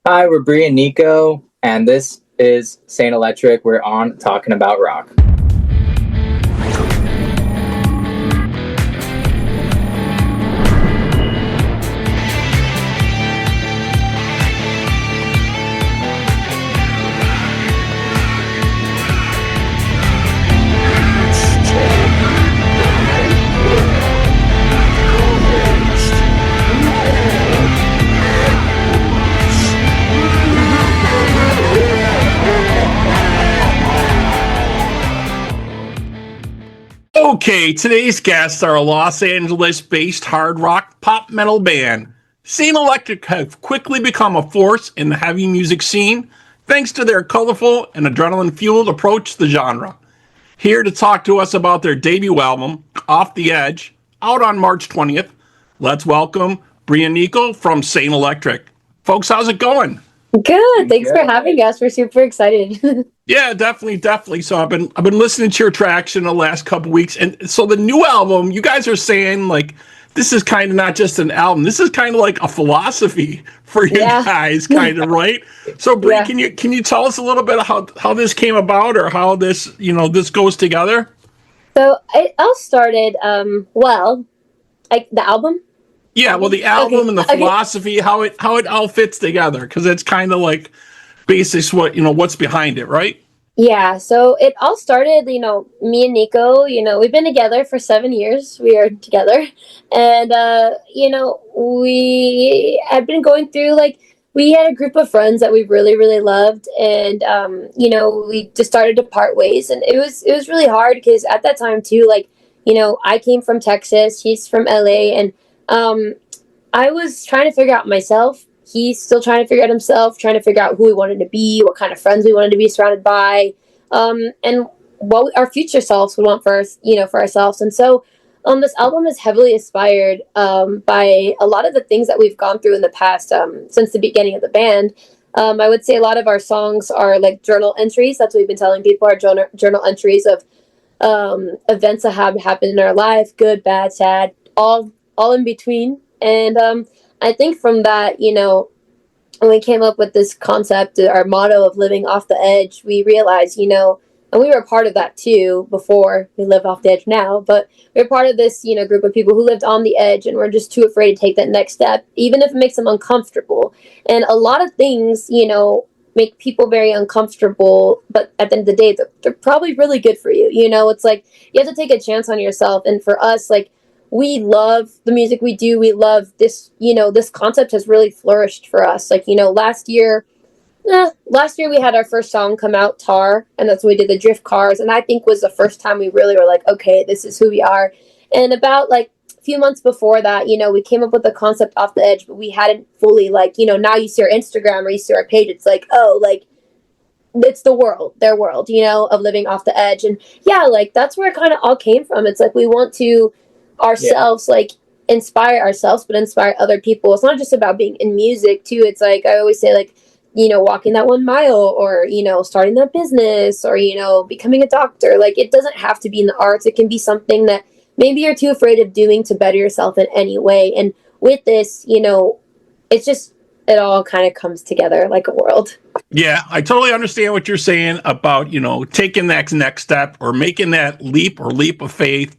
Hi, we're Bri and Nico, and this is Saint Electric. We're on talking about rock. Okay, today's guests are a Los Angeles-based hard rock pop metal band. Saint Electric have quickly become a force in the heavy music scene thanks to their colorful and adrenaline-fueled approach to the genre. Here to talk to us about their debut album, Off the Edge, out on March 20th, let's welcome Bri and Nico from Saint Electric. Folks, how's it going? Good. Thanks for having us. We're super excited. Yeah, definitely. So I've been listening to your tracks in the last couple weeks, and so the new album, you guys are saying like this is kind of not just an album. This is kind of like a philosophy for you guys, kind of, right? So Bri, can you tell us a little bit how this came about, or how this this goes together? So it all started like the album. Yeah, well, the album and the philosophy, how it all fits together, because it's kind of like basics what's behind it, right? Yeah, so it all started, me and Nico, we've been together for 7 years. We are together. And, we had been going through, we had a group of friends that we really, really loved. And, we just started to part ways. And it was really hard because at that time, too, I came from Texas, he's from LA. And I was trying to figure out myself. He's still trying to figure out himself, trying to figure out who we wanted to be, what kind of friends we wanted to be surrounded by, and what our future selves would want for us, for ourselves. And so, this album is heavily inspired by a lot of the things that we've gone through in the past since the beginning of the band. I would say a lot of our songs are like journal entries. That's what we've been telling people, are journal entries of events that have happened in our life, good, bad, sad, all in between. And I think from that, when we came up with this concept, our motto of living off the edge, we realized, and we were a part of that too before we live off the edge now, but we we're part of this, group of people who lived on the edge and were just too afraid to take that next step, even if it makes them uncomfortable. And a lot of things, make people very uncomfortable, but at the end of the day, they're probably really good for you. It's like you have to take a chance on yourself. And for us, we love the music we do. We love this, this concept has really flourished for us. Last year we had our first song come out, Tar, and that's when we did the Drift Cars. And I think was the first time we really were like, okay, this is who we are. And about a few months before that, we came up with the concept Off the Edge, but we hadn't fully now you see our Instagram or you see our page. It's it's their world, of living off the edge. And that's where it kind of all came from. It's we want to ourselves inspire ourselves, but inspire other people. It's not just about being in music too. It's I always say walking that 1 mile, or starting that business, or becoming a doctor. It doesn't have to be in the arts. It can be something that maybe you're too afraid of doing to better yourself in any way. And with this, it's just, it all kind of comes together like a world. Yeah, I totally understand what you're saying about taking that next step, or making that leap of faith.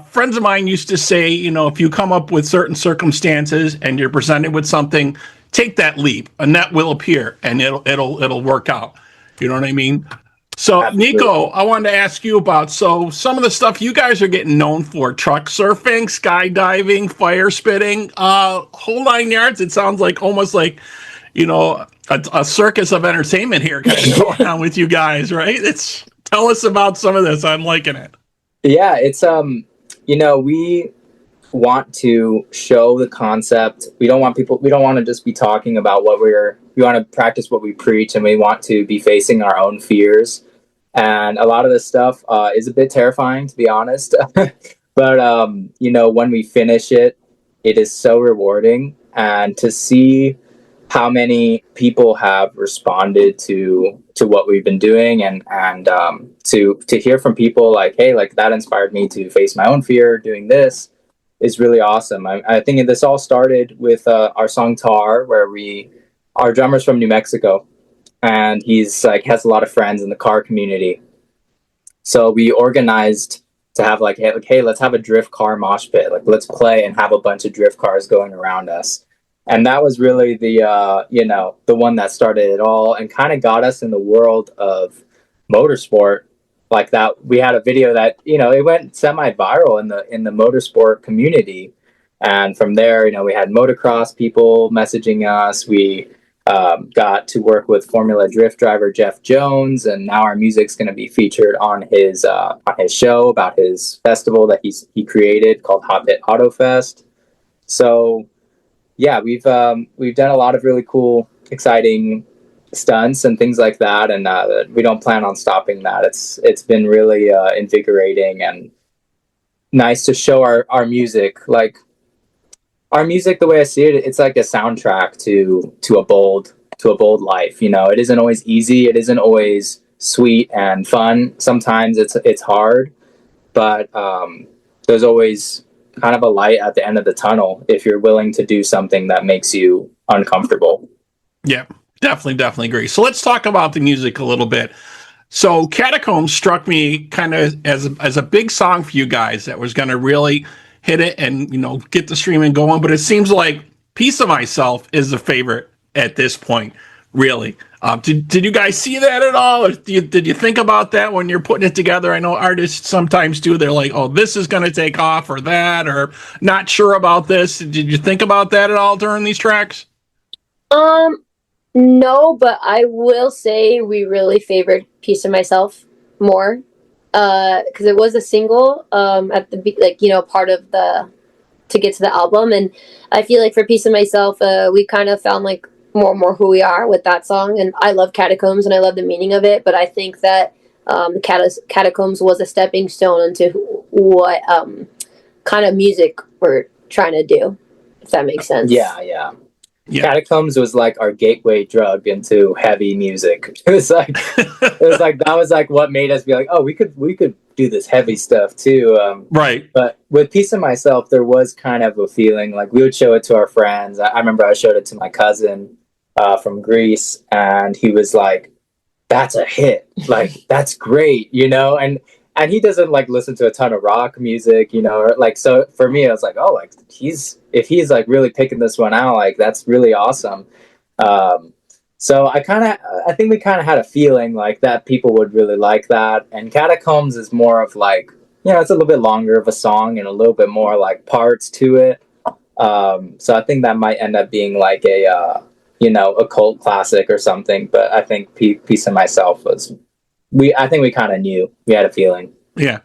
Friends of mine used to say, if you come up with certain circumstances and you're presented with something, take that leap, and that will appear, and it'll work out. You know what I mean? So, absolutely. Nico, I wanted to ask you about some of the stuff you guys are getting known for: truck surfing, skydiving, fire spitting, whole 9 yards. It sounds almost like a circus of entertainment here kind of going on with you guys, right? Tell us about some of this. I'm liking it. Yeah, it's we want to show the concept. We don't want to just be talking about we want to practice what we preach, and we want to be facing our own fears. And a lot of this stuff is a bit terrifying, to be honest. But when we finish it, it is so rewarding, and to see how many people have responded to what we've been doing, and to hear from people hey, that inspired me to face my own fear doing this, is really awesome. I think this all started with our song Tar, where we our drummer's from New Mexico, and he's like has a lot of friends in the car community. So we organized to have like, hey, let's have a drift car mosh pit. Like, let's play and have a bunch of drift cars going around us. And that was really the the one that started it all and kind of got us in the world of motorsport. Like that, we had a video that it went semi-viral in the motorsport community, and from there, we had motocross people messaging us. We got to work with Formula Drift driver Jeff Jones, and now our music's going to be featured on his show about his festival that he created called Hot Pit Auto Fest. So yeah, we've done a lot of really cool, exciting stunts and things like that, and we don't plan on stopping that. It's been really invigorating and nice to show our music. Like, our music, the way I see it, it's like a soundtrack to a bold life. It isn't always easy. It isn't always sweet and fun. Sometimes it's hard, but there's always kind of a light at the end of the tunnel if you're willing to do something that makes you uncomfortable. Yeah, definitely agree. So let's talk about the music a little bit. So Catacombs struck me kind of as a big song for you guys that was going to really hit it and get the streaming going. But it seems like Piece of Myself is the favorite at this point, really. Did you guys see that at all? Or did you think about that when you're putting it together? I know artists sometimes do. They're like, oh, this is going to take off, or that, or not sure about this. Did you think about that at all during these tracks? No, but I will say we really favored Piece of Myself more, because it was a single at the part of the to get to the album, and I feel like for Piece of Myself, we kind of found like more and more who we are with that song. And I love Catacombs and I love the meaning of it, but I think that Catacombs was a stepping stone into what kind of music we're trying to do, if that makes sense. Yeah. Catacombs was like our gateway drug into heavy music. It was like that was like what made us be like, oh, we could do this heavy stuff too. Right. But with Piece of Myself, there was kind of a feeling like we would show it to our friends. I remember I showed it to my cousin from Greece, and he was like, "That's a hit! Like, that's great!" And he doesn't like listen to a ton of rock music, or like, so for me, I was like, oh, like if he's like really picking this one out, like that's really awesome. So I think we kind of had a feeling like that people would really like that. And Catacombs is more of like, it's a little bit longer of a song and a little bit more like parts to it. So I think that might end up being like a cult classic or something. But I think Piece of Myself was, I think we kind of knew. We had a feeling. Yeah.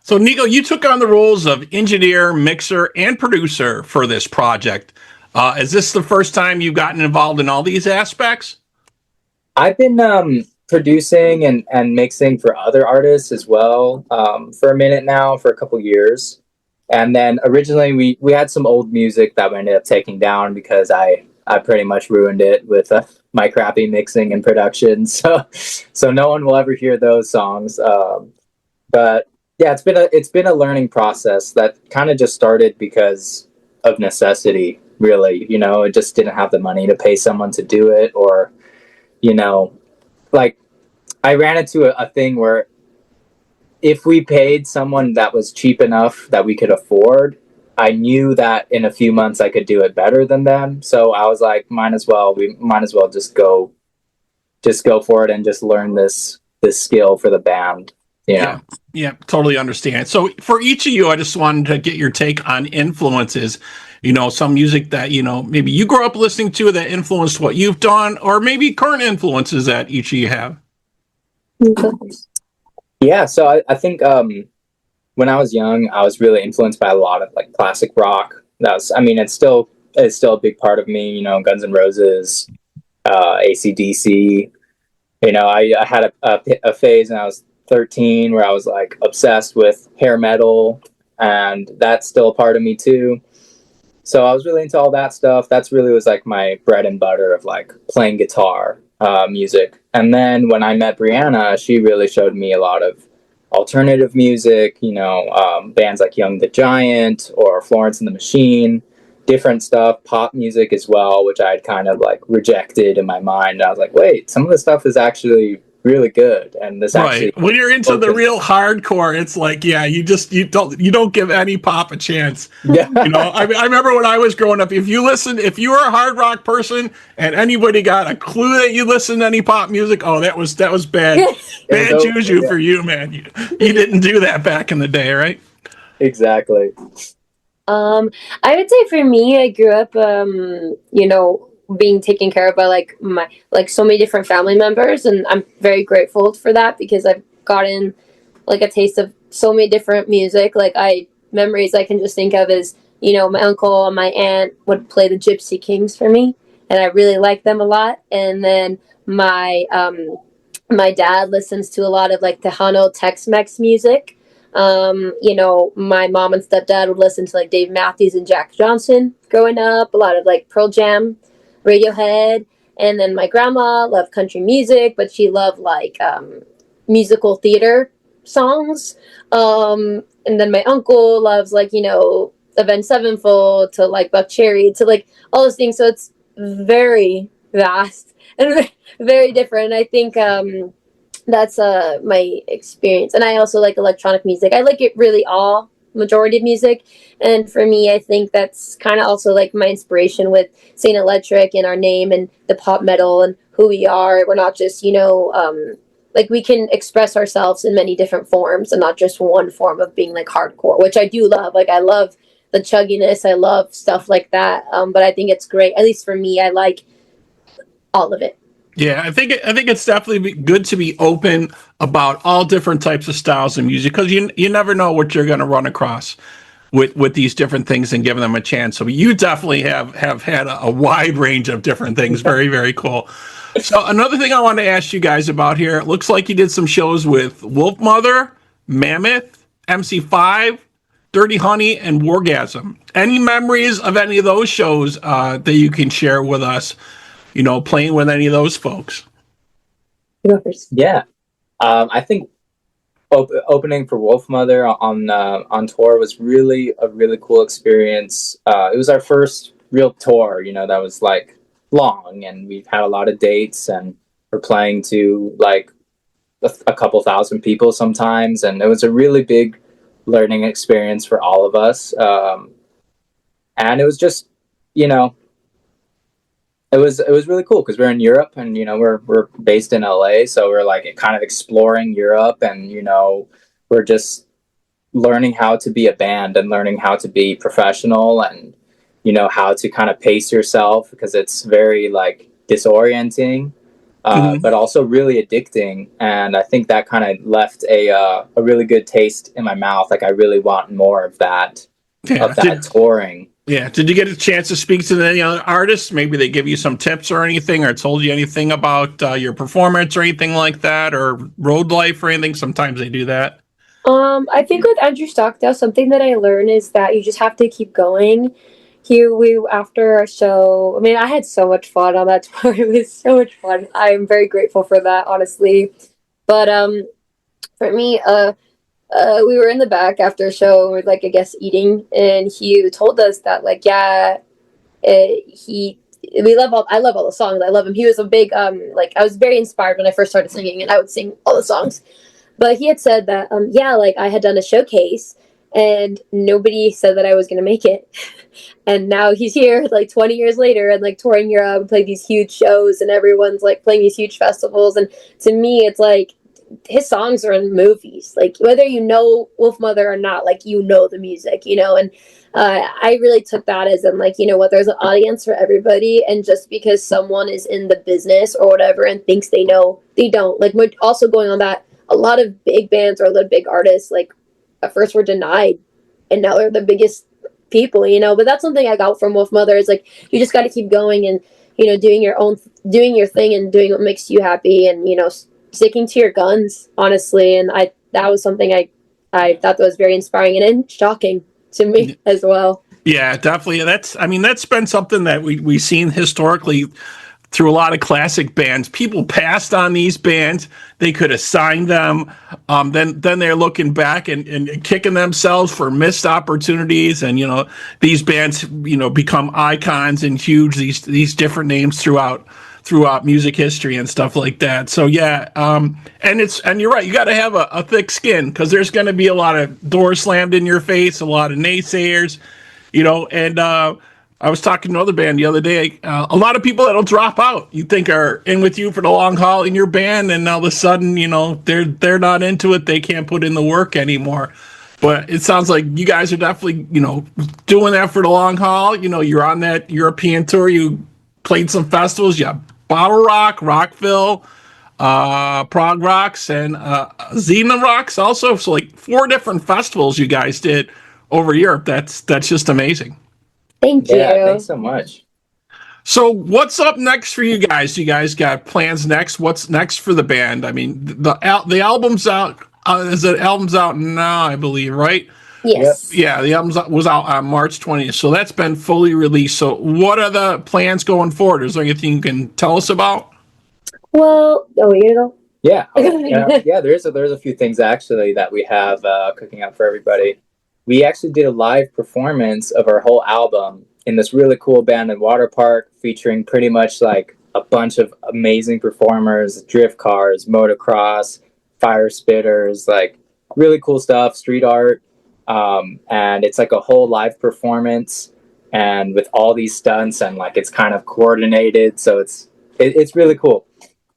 So, Niko, you took on the roles of engineer, mixer, and producer for this project. Is this the first time you've gotten involved in all these aspects? I've been producing and mixing for other artists as well for a minute now, for a couple years. And then originally we had some old music that we ended up taking down because I pretty much ruined it with my crappy mixing and production. So no one will ever hear those songs. But yeah, it's been a learning process that kind of just started because of necessity, really. It just didn't have the money to pay someone to do it, or, like I ran into a thing where if we paid someone that was cheap enough that we could afford, I knew that in a few months I could do it better than them. So I was like, we might as well just go for it and just learn this skill for the band. Yeah, totally understand. So for each of you, I just wanted to get your take on influences. Some music that, maybe you grew up listening to that influenced what you've done, or maybe current influences that each of you have. Yeah, so I think when I was young, I was really influenced by a lot of like classic rock. It's still a big part of me. Guns N' Roses, AC/DC. I had a phase when I was 13 where I was like obsessed with hair metal, and that's still a part of me too. So I was really into all that stuff. That's really was like my bread and butter of like playing guitar music. And then when I met Brianna, she really showed me a lot of alternative music, bands like Young the Giant or Florence and the Machine. different stuff, pop music as well, which I had kind of like rejected in my mind. I was like, wait, some of the stuff is actually really good, and this actually When you're into the real hardcore, it's like, yeah, you don't give any pop a chance. Yeah. I remember when I was growing up, if you were a hard rock person and anybody got a clue that you listened to any pop music, oh, that was bad. Bad juju for you, man. You didn't do that back in the day, right? Exactly. I would say for me, I grew up, being taken care of by so many different family members, and I'm very grateful for that because I've gotten like a taste of so many different music. Memories I can just think of is, my uncle and my aunt would play the Gypsy Kings for me, and I really liked them a lot. And then my dad listens to a lot of like Tejano Tex-Mex music. My mom and stepdad would listen to like Dave Matthews and Jack Johnson growing up, a lot of like Pearl Jam, Radiohead. And then my grandma loved country music, but she loved like musical theater songs. And then my uncle loves like, Avenged Sevenfold to like Buck Cherry to like all those things. So it's very vast and very different. I think that's my experience. And I also like electronic music. I like it really all, majority of music. And for me, I think that's kind of also like my inspiration with Saint Electric and our name and the pop metal and who we are. We're not just, like we can express ourselves in many different forms and not just one form of being like hardcore, which I do love. Like I love the chugginess. I love stuff like that. But I think it's great. At least for me, I like all of it. Yeah, I think it's definitely good to be open about all different types of styles of music because you never know what you're going to run across with these different things and giving them a chance. So you definitely have had a wide range of different things. Very, very cool. So another thing I want to ask you guys about here, it looks like you did some shows with Wolfmother, Mammoth, MC5, Dirty Honey, and WARGASM. Any memories of any of those shows that you can share with us? Playing with any of those folks? Yeah. I think opening for Wolfmother on tour was really a really cool experience. It was our first real tour, that was like long, and we've had a lot of dates, and we're playing to like a couple thousand people sometimes, and it was a really big learning experience for all of us. And it was just, it was really cool because we're in Europe, and we're based in LA, so we're like kind of exploring Europe, and we're just learning how to be a band and learning how to be professional, and how to kind of pace yourself because it's very like disorienting, but also really addicting. And I think that kind of left a really good taste in my mouth. Like I really want more of that, touring. Yeah. Did you get a chance to speak to any other artists? Maybe they give you some tips or anything, or told you anything about your performance or anything like that, or road life or anything? Sometimes they do that. I think with Andrew Stockdale, something that I learned is that you just have to keep going. After our show, I mean, I had so much fun on that tour. It was so much fun. I'm very grateful for that, honestly. But for me, we were in the back after a show, and we're like, I guess, eating, and he told us that like, I love all the songs. I love him. He was a big I was very inspired when I first started singing, and I would sing all the songs. But he had said that I had done a showcase, and nobody said that I was gonna make it. And now he's here like 20 years later and like touring Europe, playing these huge shows, and everyone's like playing these huge festivals. And to me, it's like his songs are in movies, like whether Wolfmother or not, like the music, and I really took that as in like, there's an audience for everybody, and just because someone is in the business or whatever and thinks they know, they don't. Like, we're also going on that a lot of big bands or the big artists, like at first were denied, and now they're the biggest people, but that's something I got from Wolfmother is like, you just got to keep going and, doing your thing and doing what makes you happy, and, sticking to your guns, honestly. And that was something I thought that was very inspiring and shocking to me as well. Yeah, definitely. That's been something that we've seen historically through a lot of classic bands. People passed on these bands. They could have signed them. Then they're looking back and kicking themselves for missed opportunities. And, you know, these bands, you know, become icons and huge, these different names throughout music history and stuff like that. So yeah, and you're right, you got to have a thick skin, because there's going to be a lot of doors slammed in your face, a lot of naysayers, you know. And I was talking to another band the other day, a lot of people that'll drop out, you think are in with you for the long haul in your band, and all of a sudden, you know, they're not into it, they can't put in the work anymore. But it sounds like you guys are definitely, you know, doing that for the long haul. You know, you're on that European tour, you played some festivals, yeah, Bottle Rock, Rockville, Prague Rocks, and Xena Rocks also. So like 4 different festivals you guys did over Europe. That's just amazing. Thank you. Yeah, thanks so much. So what's up next for you guys? You guys got plans next? What's next for the band? I mean, the album's out. The album's out now, I believe, right? Yes. Yep. Yeah, the album was out on March 20th, so that's been fully released. So what are the plans going forward? Is there anything you can tell us about? Well, oh, you go. Yeah, yeah. There's a few things actually that we have cooking up for everybody. We actually did a live performance of our whole album in this really cool abandoned water park, featuring pretty much like a bunch of amazing performers, drift cars, motocross, fire spitters, like really cool stuff, street art. And it's like a whole live performance, and with all these stunts, and like it's kind of coordinated, so it's really cool.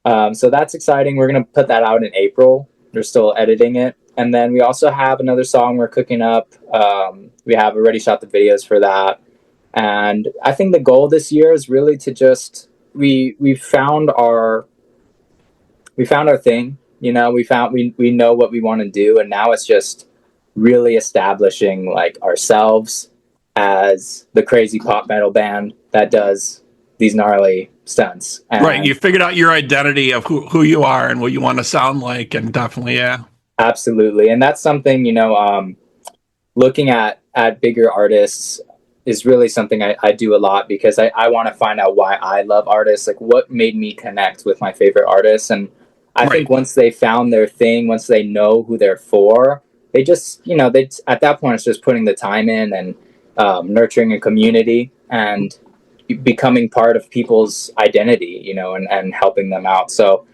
So that's exciting. We're gonna put that out in April. We're still editing it, and then we also have another song we're cooking up. We have already shot the videos for that, and I think the goal this year is really to just we found our thing. You know, we know what we want to do, and now it's just really establishing like ourselves as the crazy pop metal band that does these gnarly stunts. And right, you figured out your identity of who you are and what you want to sound like, and definitely, yeah, absolutely. And that's something, you know, looking at bigger artists is really something I do a lot, because I want to find out why I love artists, like what made me connect with my favorite artists. And I think once they found their thing, once they know who they're for, they just, you know, at that point, it's just putting the time in and nurturing a community and becoming part of people's identity, you know, and helping them out. So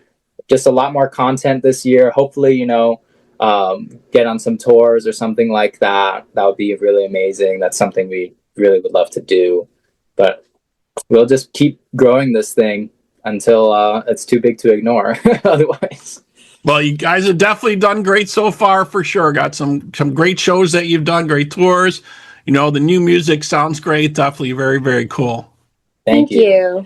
just a lot more content this year. Hopefully, you know, get on some tours or something like that. That would be really amazing. That's something we really would love to do. But we'll just keep growing this thing until it's too big to ignore otherwise. Well, you guys have definitely done great so far, for sure. Got some great shows that you've done, great tours. You know, the new music sounds great. Definitely very, very cool. Thank you.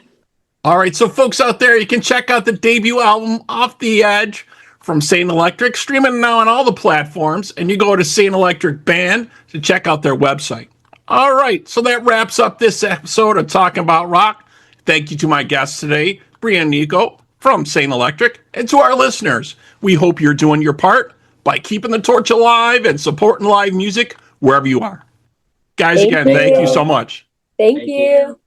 All right, so folks out there, you can check out the debut album, Off the Edge, from Saint Electric, streaming now on all the platforms, and you go to Saint Electric Band to check out their website. All right, so that wraps up this episode of Talking About Rock. Thank you to my guests today, Bri and Niko from Saint Electric, and to our listeners. We hope you're doing your part by keeping the torch alive and supporting live music wherever you are. Guys, again, thank you so much. Thank you.